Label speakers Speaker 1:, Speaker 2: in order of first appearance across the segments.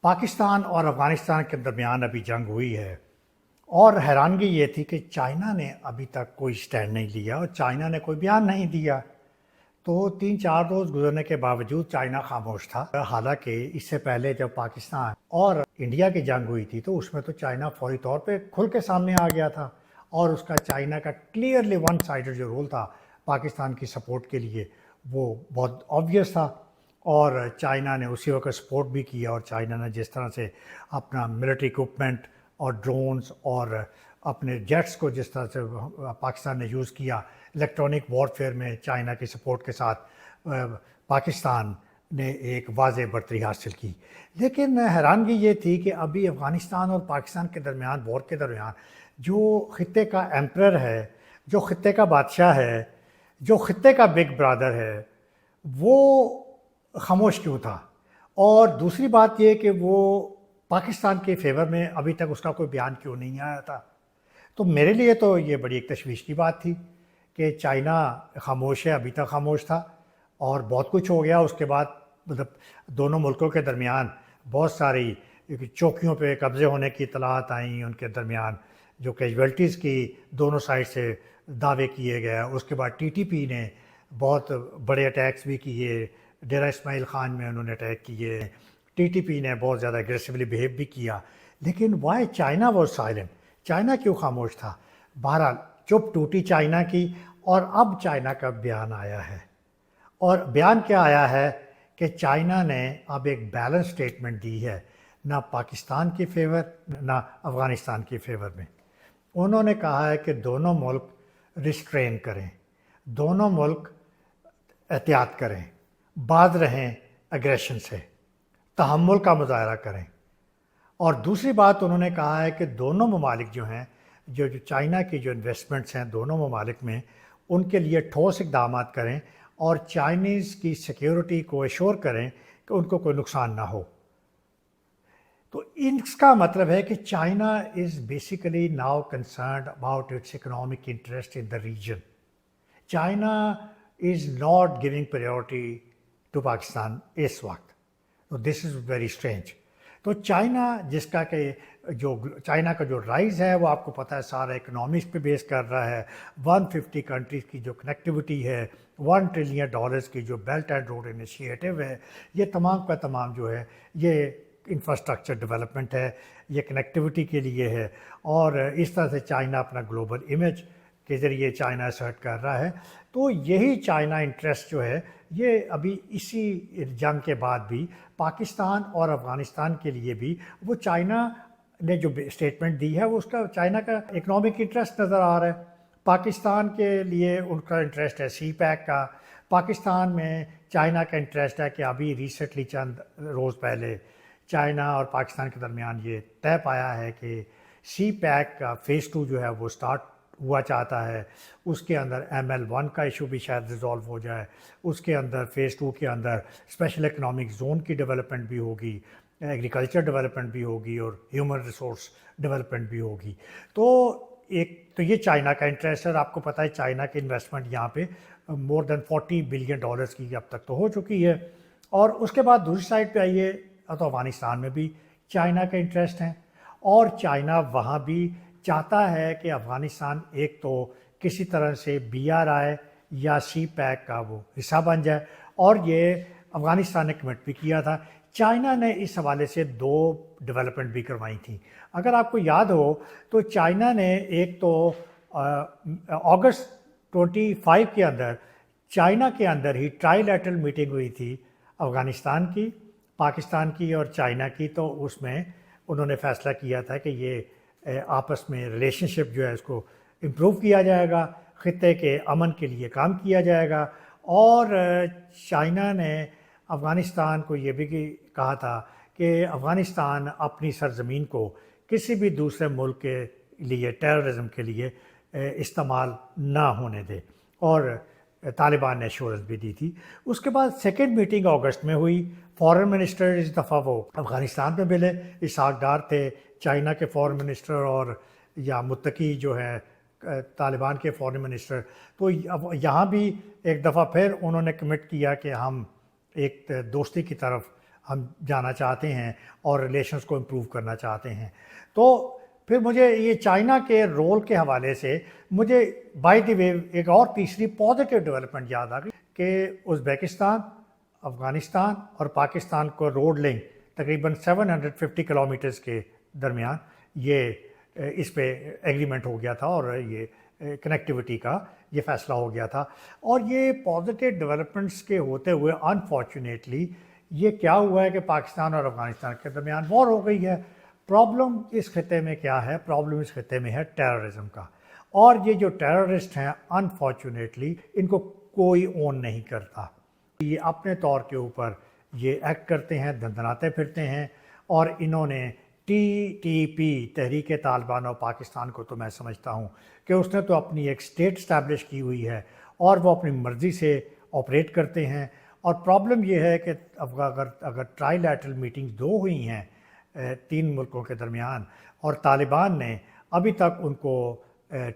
Speaker 1: پاکستان اور افغانستان کے درمیان ابھی جنگ ہوئی ہے اور حیرانگی یہ تھی کہ چائنا نے ابھی تک کوئی سٹینڈ نہیں لیا اور چائنا نے کوئی بیان نہیں دیا۔ تو 3-4 روز گزرنے کے باوجود چائنا خاموش تھا، حالانکہ اس سے پہلے جب پاکستان اور انڈیا کی جنگ ہوئی تھی تو اس میں تو چائنا فوری طور پہ کھل کے سامنے آ گیا تھا، اور اس کا چائنا کا کلیئرلی ون سائیڈڈ جو رول تھا پاکستان کی سپورٹ کے لیے وہ بہت آبویس تھا، اور چائنا نے اسی وقت سپورٹ بھی کیا۔ اور چائنا نے جس طرح سے اپنا ملٹری اکوپمنٹ اور ڈرونز اور اپنے جیٹس کو جس طرح سے پاکستان نے یوز کیا الیکٹرانک وارفیئر میں، چائنا کی سپورٹ کے ساتھ پاکستان نے ایک واضح برتری حاصل کی۔ لیکن حیرانگی یہ تھی کہ ابھی افغانستان اور پاکستان کے درمیان، وار کے درمیان، جو خطے کا ایمپرر ہے، جو خطے کا بادشاہ ہے، جو خطے کا بگ برادر ہے، وہ خاموش کیوں تھا؟ اور دوسری بات یہ کہ وہ پاکستان کے فیور میں ابھی تک اس کا کوئی بیان کیوں نہیں آیا تھا؟ تو میرے لیے تو یہ بڑی ایک تشویش کی بات تھی کہ چائنا خاموش ہے، ابھی تک خاموش تھا، اور بہت کچھ ہو گیا اس کے بعد۔ مطلب دونوں ملکوں کے درمیان بہت ساری چوکیوں پہ قبضے ہونے کی اطلاعات آئیں، ان کے درمیان جو کیجویلٹیز کی دونوں سائڈ سے دعوے کیے گئے۔ اس کے بعد ٹی ٹی پی نے بہت بڑے اٹیکس بھی کیے، ڈیرہ اسماعیل خان میں انہوں نے اٹیک کیے، ٹی ٹی پی نے بہت زیادہ اگریسولی بیہیو بھی کیا۔ لیکن why China was silent? China کیوں خاموش تھا؟ بہرحال چپ ٹوٹی چائنا کی، اور اب چائنا کا بیان آیا ہے، اور بیان کیا آیا ہے کہ چائنا نے اب ایک بیلنس سٹیٹمنٹ دی ہے، نہ پاکستان کی فیور نہ افغانستان کی فیور میں۔ انہوں نے کہا ہے کہ دونوں ملک ریسٹرین کریں، دونوں ملک احتیاط کریں، باز رہیں اگریشن سے، تحمل کا مظاہرہ کریں۔ اور دوسری بات انہوں نے کہا ہے کہ دونوں ممالک جو ہیں، جو چائنا کی جو انویسٹمنٹس ہیں دونوں ممالک میں، ان کے لیے ٹھوس اقدامات کریں اور چائنیز کی سیکیورٹی کو ایشور کریں کہ ان کو کوئی نقصان نہ ہو۔ تو اس کا مطلب ہے کہ China is basically now concerned about its economic interest in the region. China is not giving priority to Pakistan اس وقت۔ تو دس از ویری اسٹرینج۔ تو چائنا جس کا کہ جو چائنا کا جو رائز ہے وہ آپ کو پتہ ہے سارا اکنامکس پہ بیس کر رہا ہے۔ 150 کنٹریز کی جو کنیکٹیوٹی ہے، $1 ٹریلین کی جو بیلٹ اینڈ روڈ انیشیٹو ہے، یہ تمام کا تمام جو ہے یہ انفراسٹرکچر ڈیولپمنٹ ہے، یہ کنیکٹیوٹی کے لیے ہے، اور اس طرح سے چائنا اپنا گلوبل امیج کے ذریعے چائنا اسرٹ کر رہا ہے۔ تو یہی چائنا انٹرسٹ جو ہے یہ ابھی اسی جنگ کے بعد بھی پاکستان اور افغانستان کے لیے بھی، وہ چائنا نے جو اسٹیٹمنٹ دی ہے وہ اس کا چائنا کا اکنامک انٹرسٹ نظر آ رہا ہے۔ پاکستان کے لیے ان کا انٹرسٹ ہے سی پیک کا، پاکستان میں چائنا کا انٹرسٹ ہے کہ ابھی ریسنٹلی چند روز پہلے چائنا اور پاکستان کے درمیان یہ طے پایا ہے کہ سی پیک کا فیز 2 جو ہے وہ سٹارٹ ہوا چاہتا ہے، اس کے اندر ML1 کا ایشو بھی شاید ریزالو ہو جائے، اس کے اندر فیز 2 کے اندر اسپیشل اکنامک زون کی ڈیولپمنٹ بھی ہوگی، ایگریکلچر ڈیولپمنٹ بھی ہوگی، اور ہیومن ریسورس ڈیولپمنٹ بھی ہوگی۔ تو یہ چائنا کا انٹرسٹ ہے۔ آپ کو پتہ ہے چائنا کی انویسٹمنٹ یہاں پہ مور دین $40 بلین کی اب تک تو ہو چکی ہے۔ اور اس کے بعد دوسری سائڈ پہ آئیے تو افغانستان میں بھی چائنا کا انٹرسٹ ہیں، اور چائنا وہاں بھی چاہتا ہے کہ افغانستان ایک تو کسی طرح سے BRI یا سی پیک کا وہ حصہ بن جائے، اور یہ افغانستان نے کمٹ بھی کیا تھا۔ چائنا نے اس حوالے سے 2 ڈیولپمنٹ بھی کروائی تھیں۔ اگر آپ کو یاد ہو تو چائنا نے ایک تو اگست 25 کے اندر چائنا کے اندر ہی ٹرائی لیٹرل میٹنگ ہوئی تھی افغانستان کی، پاکستان کی اور چائنا کی، تو اس میں انہوں نے فیصلہ کیا تھا کہ یہ آپس میں ریلیشن شپ جو ہے اس کو امپروو کیا جائے گا، خطے کے امن کے لیے کام کیا جائے گا۔ اور چائنا نے افغانستان کو یہ بھی کہا تھا کہ افغانستان اپنی سرزمین کو کسی بھی دوسرے ملک کے لیے ٹیررزم کے لیے استعمال نہ ہونے دے، اور طالبان نے ایشورنس بھی دی تھی۔ اس کے بعد سیکنڈ میٹنگ اگست میں ہوئی، فارن منسٹر اس دفعہ وہ افغانستان میں ملے، اسحاق ڈار تھے چائنا کے فارن منسٹر، اور یا متقی جو ہے طالبان کے فارن منسٹر۔ تو یہاں بھی ایک دفعہ پھر انہوں نے کمٹ کیا کہ ہم ایک دوستی کی طرف ہم جانا چاہتے ہیں اور ریلیشنز کو امپروو کرنا چاہتے ہیں. تو پھر مجھے یہ چائنا کے رول کے حوالے سے مجھے بائی دی وے ایک اور تیسری پازیٹیو ڈیولپمنٹ یاد آ گئی کہ ازبیکستان، افغانستان اور پاکستان کو روڈ لنک تقریباً 750 کلومیٹرز کے درمیان یہ اس پہ ایگریمنٹ ہو گیا تھا اور یہ کنیکٹیوٹی کا یہ فیصلہ ہو گیا تھا. اور یہ پازیٹیو ڈیولپمنٹس کے ہوتے ہوئے انفارچونیٹلی یہ کیا ہوا ہے کہ پاکستان اور افغانستان کے درمیان وار ہو گئی ہے. پرابلم اس خطے میں کیا ہے؟ پرابلم اس خطے میں ہے ٹیررزم کا. اور یہ جو ٹیررسٹ ہیں انفارچونیٹلی ان کو کوئی اون نہیں کرتا. یہ اپنے طور کے اوپر یہ ایکٹ کرتے ہیں، دندناتے پھرتے ہیں. اور انہوں نے TTP تحریک طالبان اور پاکستان کو تو میں سمجھتا ہوں کہ اس نے تو اپنی ایک اسٹیٹ اسٹیبلش کی ہوئی ہے اور وہ اپنی مرضی سے آپریٹ کرتے ہیں. اور پرابلم یہ ہے کہ اگر ٹرائی لیٹرل میٹنگز 2 ہوئی ہیں 3 ملکوں کے درمیان اور طالبان نے ابھی تک ان کو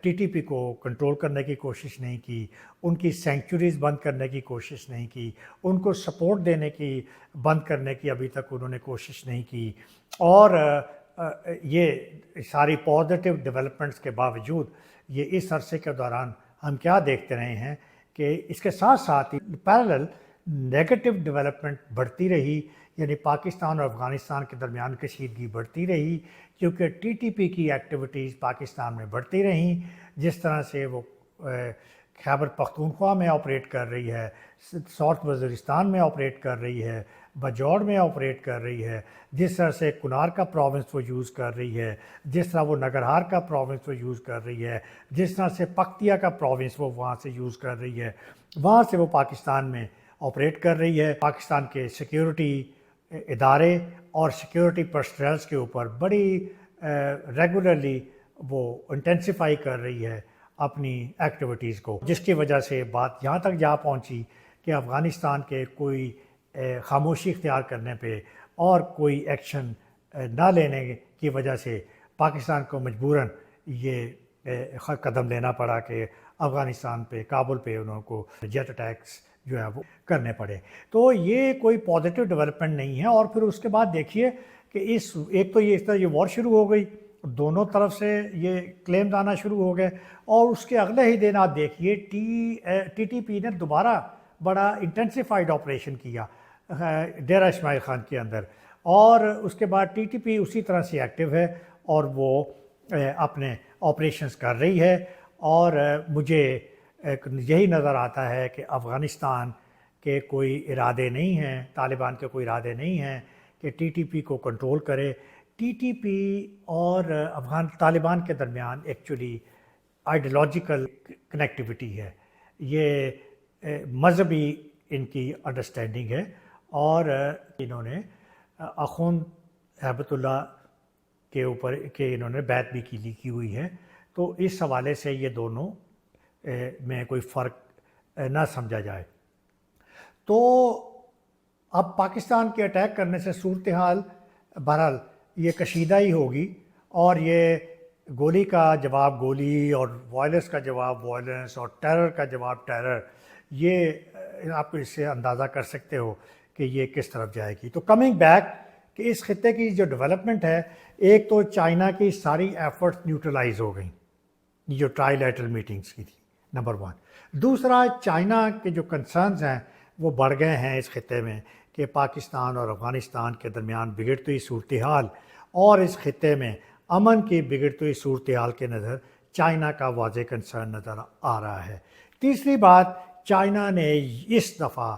Speaker 1: TTP کو کنٹرول کرنے کی کوشش نہیں کی، ان کی سینکچوریز بند کرنے کی کوشش نہیں کی، ان کو سپورٹ دینے کی بند کرنے کی ابھی تک انہوں نے کوشش نہیں کی. اور یہ ساری پازیٹیو ڈیولپمنٹس کے باوجود یہ اس عرصے کے دوران ہم کیا دیکھتے رہے ہیں کہ اس کے ساتھ ساتھ پیرالل نیگیٹو ڈیولپمنٹ بڑھتی رہی. یعنی پاکستان اور افغانستان کے درمیان کشیدگی بڑھتی رہی کیونکہ TTP کی ایکٹیویٹیز پاکستان میں بڑھتی رہیں. جس طرح سے وہ خیبر پختونخوا میں آپریٹ کر رہی ہے، ساؤتھ وزیرستان میں آپریٹ کر رہی ہے، بجوڑ میں آپریٹ کر رہی ہے، جس طرح سے کنار کا پروونس وہ یوز کر رہی ہے، جس طرح وہ نگرہار کا پروونس وہ یوز کر رہی ہے، جس طرح سے پکتیا کا پروونس وہ وہاں سے یوز کر رہی ہے، وہاں سے وہ پاکستان میں آپریٹ کر رہی ہے. پاکستان کے سیکیورٹی ادارے اور سیکیورٹی پرسنلز کے اوپر بڑی ریگولرلی وہ انٹینسیفائی کر رہی ہے اپنی ایکٹیویٹیز کو، جس کی وجہ سے بات یہاں تک جا پہنچی کہ افغانستان کے کوئی خاموشی اختیار کرنے پہ اور کوئی ایکشن نہ لینے کی وجہ سے پاکستان کو مجبوراً یہ قدم لینا پڑا کہ افغانستان پہ، کابل پہ انہوں کو جیٹ اٹیکس جو ہے وہ کرنے پڑے. تو یہ کوئی پازیٹیو ڈیولپمنٹ نہیں ہے. اور پھر اس کے بعد دیکھیے کہ ایک تو یہ اس طرح یہ وار شروع ہو گئی، دونوں طرف سے یہ کلیمز آنا شروع ہو گئے. اور اس کے اگلے ہی دن آپ دیکھیے TTP نے دوبارہ بڑا انٹینسیفائڈ آپریشن کیا ڈیرہ اسماعیل خان کے اندر. اور اس کے بعد TTP اسی طرح سے ایکٹیو ہے اور وہ اپنے آپریشنز کر رہی ہے. اور مجھے یہی نظر آتا ہے کہ افغانستان کے کوئی ارادے نہیں ہیں، طالبان کے کوئی ارادے نہیں ہیں کہ TTP کو کنٹرول کرے. TTP اور طالبان کے درمیان ایکچولی آئیڈیالوجیکل کنیکٹیوٹی ہے، یہ مذہبی ان کی انڈرسٹینڈنگ ہے. اور انہوں نے اخوند ہیبت اللہ کے اوپر کہ انہوں نے بیعت بھی کی ہوئی ہے. تو اس حوالے سے یہ دونوں میں کوئی فرق نہ سمجھا جائے. تو اب پاکستان کے اٹیک کرنے سے صورتحال بہرحال یہ کشیدہ ہی ہوگی اور یہ گولی کا جواب گولی اور وائلنس کا جواب وائلنس اور ٹیرر کا جواب ٹیرر، یہ آپ اس سے اندازہ کر سکتے ہو کہ یہ کس طرف جائے گی. تو کمنگ بیک کہ اس خطے کی جو ڈیولپمنٹ ہے، ایک تو چائنا کی ساری ایفرٹس نیوٹرلائز ہو گئیں جو ٹرائی لیٹرل میٹنگز کی تھی، نمبر 1. دوسرا، چائنا کے جو کنسرنز ہیں وہ بڑھ گئے ہیں اس خطے میں کہ پاکستان اور افغانستان کے درمیان بگڑتی ہوئی صورتحال اور اس خطے میں امن کی بگڑتی ہوئی صورتحال کے نظر چائنا کا واضح کنسرن نظر آ رہا ہے. تیسری بات، چائنا نے اس دفعہ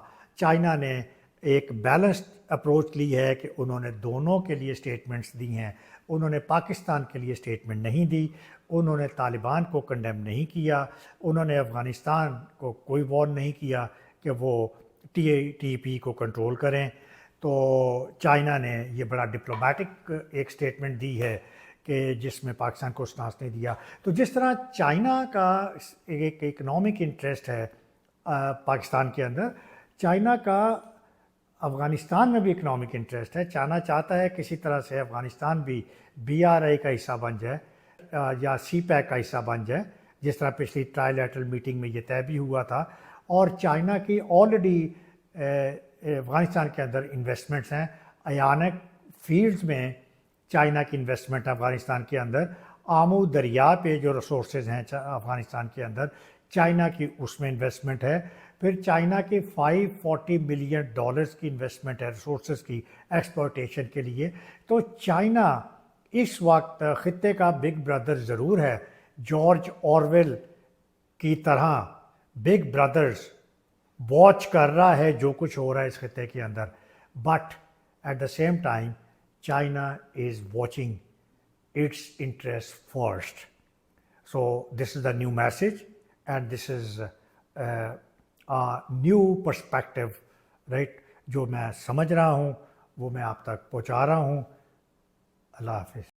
Speaker 1: ایک بیلنسڈ اپروچ لی ہے کہ انہوں نے دونوں کے لیے سٹیٹمنٹس دی ہیں. انہوں نے پاکستان کے لیے سٹیٹمنٹ نہیں دی، انہوں نے طالبان کو کنڈیم نہیں کیا، انہوں نے افغانستان کو کوئی وارن نہیں کیا کہ وہ TTP کو کنٹرول کریں. تو چائنا نے یہ بڑا ڈپلومیٹک ایک سٹیٹمنٹ دی ہے کہ جس میں پاکستان کو سناس نہیں دیا. تو جس طرح چائنا کا ایک اکنامک انٹرسٹ ہے پاکستان کے اندر، چائنا کا افغانستان میں بھی اکنامک انٹرسٹ ہے. چائنا چاہتا ہے کسی طرح سے افغانستان بھی BRI کا حصہ بن جائے یا CPEC کا حصہ بن جائے، جس طرح پچھلی ٹرائی لیٹرل میٹنگ میں یہ طے بھی ہوا تھا. اور چائنا کی آلریڈی افغانستان کے اندر انویسٹمنٹس ہیں ایانک فیلڈز میں چائنا کی انویسٹمنٹ افغانستان کے اندر، آمو دریا پہ جو ریسورسز ہیں افغانستان کے اندر چائنا کی اس میں انویسٹمنٹ ہے. پھر چائنا کے $540 ملین کی انویسٹمنٹ ہے ریسورسز کی ایکسپلوٹیشن کے لیے. تو چائنا اس وقت خطے کا بگ بردر ضرور ہے، جارج اورویل کی طرح بگ بردرز واچ کر رہا ہے جو کچھ ہو رہا ہے اس خطے کے اندر، but at the same time China is watching its interest first. So this is the new message and this is new perspective, right, جو میں سمجھ رہا ہوں وہ میں آپ تک پہنچا رہا ہوں. اللہ حافظ.